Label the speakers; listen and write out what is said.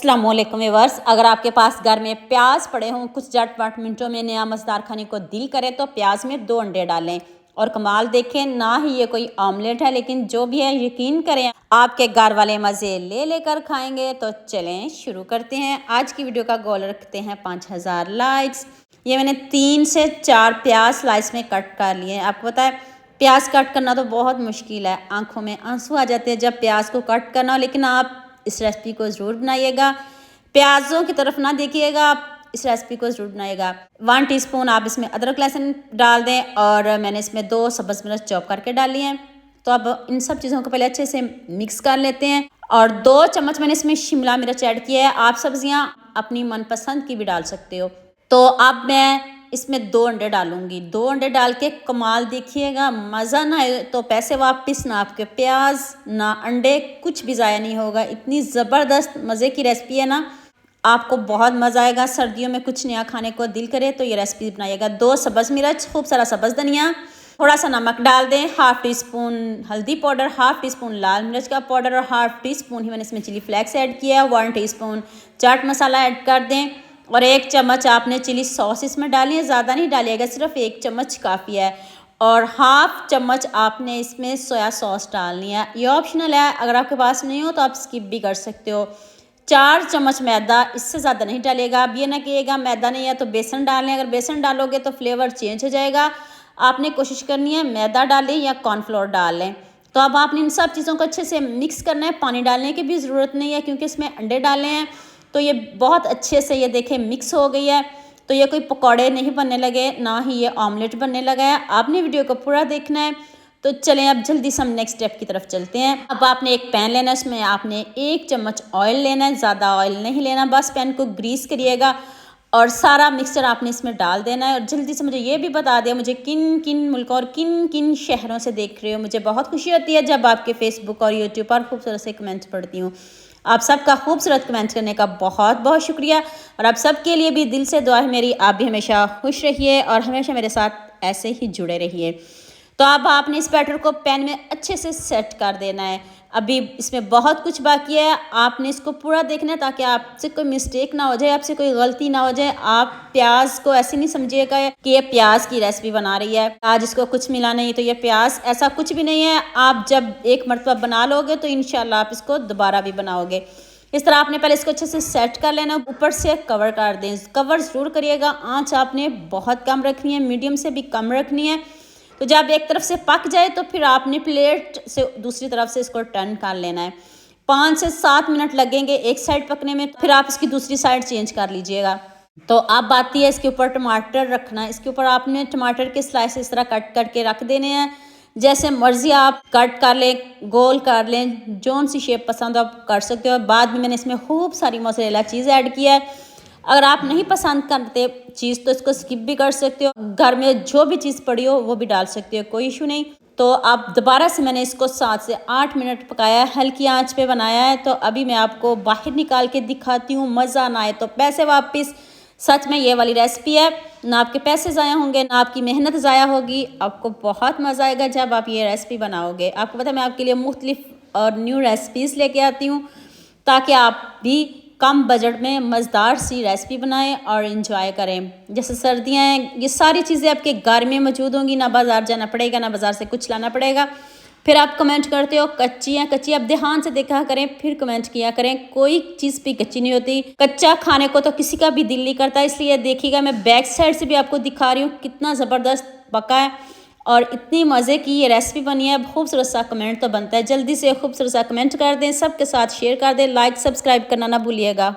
Speaker 1: अस्सलामुअलैकुम व्यूअर्स, अगर आपके पास घर में प्याज पड़े हों, कुछ झटपट मिनटों में नया मज़ेदार खाने को दिल करे तो प्याज में 2 अंडे डालें और कमाल देखें। ना ही ये कोई ऑमलेट है, लेकिन जो भी है यकीन करें आपके घर वाले मज़े ले लेकर खाएंगे। तो चलें शुरू करते हैं। आज की वीडियो का गोल रखते हैं 5000 लाइक्स। ये मैंने 3 से 4 प्याज स्लाइस में कट कर लिए हैं। आपको पता है प्याज कट करना तो बहुत मुश्किल है, आंखों में आंसू आ जाते हैं जब प्याज को कट करना हो, लेकिन आप इस रेसिपी को ज़रूर बनाइएगा। प्याज़ों की तरफ ना देखिएगा, आप इस रेसिपी को ज़रूर बनाइएगा। 1 टीस्पून आप इसमें अदरक लहसुन डाल दें और मैंने इसमें 2 सब्ज़ मिर्च चॉप करके डाली हैं। तो अब इन सब चीज़ों को पहले अच्छे से मिक्स कर लेते हैं और 2 चम्मच मैंने इसमें शिमला मिर्च ऐड किया है। आप सब्जियां अपनी मनपसंद की भी डाल सकते हो। तो अब मैं इसमें 2 अंडे डालूंगी। 2 अंडे डाल के कमाल देखिएगा, मज़ा ना आए तो पैसे वापस, ना आपके प्याज ना अंडे, कुछ भी ज़ाया नहीं होगा। इतनी ज़बरदस्त मज़े की रेसिपी है ना, आपको बहुत मज़ा आएगा। सर्दियों में कुछ नया खाने को दिल करे तो ये रेसिपी बनाइएगा। 2 सब्ज़ मिर्च, खूब सारा सब्ज़ धनिया, थोड़ा सा नमक डाल दें, 1/2 टीस्पून हल्दी पाउडर, 1/2 टीस्पून लाल मिर्च का पाउडर और 1/2 टीस्पून ही मैंने इसमें चिली फ्लेक्स ऐड किया है। 1 टीस्पून चाट मसाला ऐड कर दें और 1 चम्मच आपने चिली सॉस इसमें डाली है। ज़्यादा नहीं डालिएगा, सिर्फ 1 चम्मच काफ़ी है। और 1/2 चम्मच आपने इसमें सोया सॉस डालनी है। ये ऑप्शनल है, अगर आपके पास नहीं हो तो आप स्किप भी कर सकते हो। 4 चम्मच मैदा, इससे ज़्यादा नहीं डालिएगा। अब ये ना कहिएगा मैदा नहीं है तो बेसन डालें, अगर बेसन डालोगे तो फ्लेवर चेंज हो जाएगा। आपने कोशिश करनी है मैदा डालें या कॉर्नफ्लोर डाल लें। तो अब आपने इन सब चीज़ों को अच्छे से मिक्स करना है। पानी डालने की भी ज़रूरत नहीं है क्योंकि इसमें अंडे डाले हैं। तो ये बहुत अच्छे से ये देखें मिक्स हो गई है। तो ये कोई पकौड़े नहीं बनने लगे, ना ही ये ऑमलेट बनने लगा है। आपने वीडियो को पूरा देखना है। तो चलें अब जल्दी से हम नेक्स्ट स्टेप की तरफ चलते हैं। अब आपने एक पैन लेना है, उसमें आपने 1 चम्मच ऑयल लेना है। ज़्यादा ऑयल नहीं लेना, बस पैन को ग्रीस करिएगा और सारा मिक्सचर आपने इसमें डाल देना है। और जल्दी से मुझे ये भी बता दें मुझे किन किन मुल्कों और किन किन शहरों से देख रहे हो। मुझे बहुत खुशी होती है जब आपके फेसबुक और यूट्यूब पर खूबसूरत से कमेंट्स पढ़ती हूँ। आप सबका खूबसूरत कमेंट करने का बहुत बहुत शुक्रिया और आप सबके लिए भी दिल से दुआ है मेरी। आप भी हमेशा खुश रहिए और हमेशा मेरे साथ ऐसे ही जुड़े रहिए। तो अब आपने इस बैटर को पैन में अच्छे से सेट कर देना है। अभी इसमें बहुत कुछ बाकी है, आपने इसको पूरा देखना है ताकि आपसे कोई मिस्टेक ना हो जाए, आपसे कोई गलती ना हो जाए। आप प्याज को ऐसे नहीं समझिएगा कि ये प्याज की रेसिपी बना रही है, आज इसको कुछ मिला नहीं तो ये प्याज, ऐसा कुछ भी नहीं है। आप जब एक मरतबा बना लोगे तो इंशाल्लाह आप इसको दोबारा भी बनाओगे। इस तरह आपने पहले इसको अच्छे से सेट कर लेना, ऊपर से कवर कर दें। कवर ज़रूर करिएगा, आँच आपने बहुत कम रखनी है, मीडियम से भी कम रखनी है। तो जब एक तरफ से पक जाए तो फिर आपने प्लेट से दूसरी तरफ से इसको टर्न कर लेना है। 5 से 7 मिनट लगेंगे एक साइड पकने में, फिर आप इसकी दूसरी साइड चेंज कर लीजिएगा। तो अब आती है इसके ऊपर टमाटर रखना। इसके ऊपर आपने टमाटर के स्लाइस इस तरह कट करके रख देने हैं। जैसे मर्जी आप कट कर लें, गोल कर लें, जौन सी शेप पसंद आप कर सकते हो। बाद में मैंने इसमें खूब सारी मोज़रेला चीज़ ऐड किया है। अगर आप नहीं पसंद करते चीज़ तो इसको स्किप भी कर सकते हो। घर में जो भी चीज़ पड़ी हो वो भी डाल सकते हो, कोई इशू नहीं। तो अब दोबारा से मैंने इसको 7 से 8 मिनट पकाया है, हल्की आंच पे बनाया है। तो अभी मैं आपको बाहर निकाल के दिखाती हूँ। मज़ा ना आए तो पैसे वापस। सच में ये वाली रेसिपी है, ना आपके पैसे ज़ाया होंगे ना आपकी मेहनत ज़ाया होगी। आपको बहुत मज़ा आएगा जब आप ये रेसिपी बनाओगे। आपको पता है मैं आपके लिए मुख्तलिफ और न्यू रेसिपीज़ लेके आती हूँ ताकि आप भी कम बजट में मज़ेदार सी रेसिपी बनाएं और इंजॉय करें। जैसे सर्दियाँ हैं, ये सारी चीज़ें आपके घर में मौजूद होंगी, ना बाज़ार जाना पड़ेगा, ना बाज़ार से कुछ लाना पड़ेगा। फिर आप कमेंट करते हो कच्ची हैं कच्ची, अब ध्यान से देखा करें फिर कमेंट किया करें। कोई चीज़ भी कच्ची नहीं होती, कच्चा खाने को तो किसी का भी दिल नहीं करता। इसलिए देखिएगा, मैं बैक साइड से भी आपको दिखा रही हूँ कितना ज़बरदस्त पका है और इतनी मज़े की ये रेसिपी बनी है। खूबसूरत सा कमेंट तो बनता है, जल्दी से खूबसूरत सा कमेंट कर दें, सबके साथ शेयर कर दें, लाइक सब्सक्राइब करना ना भूलिएगा।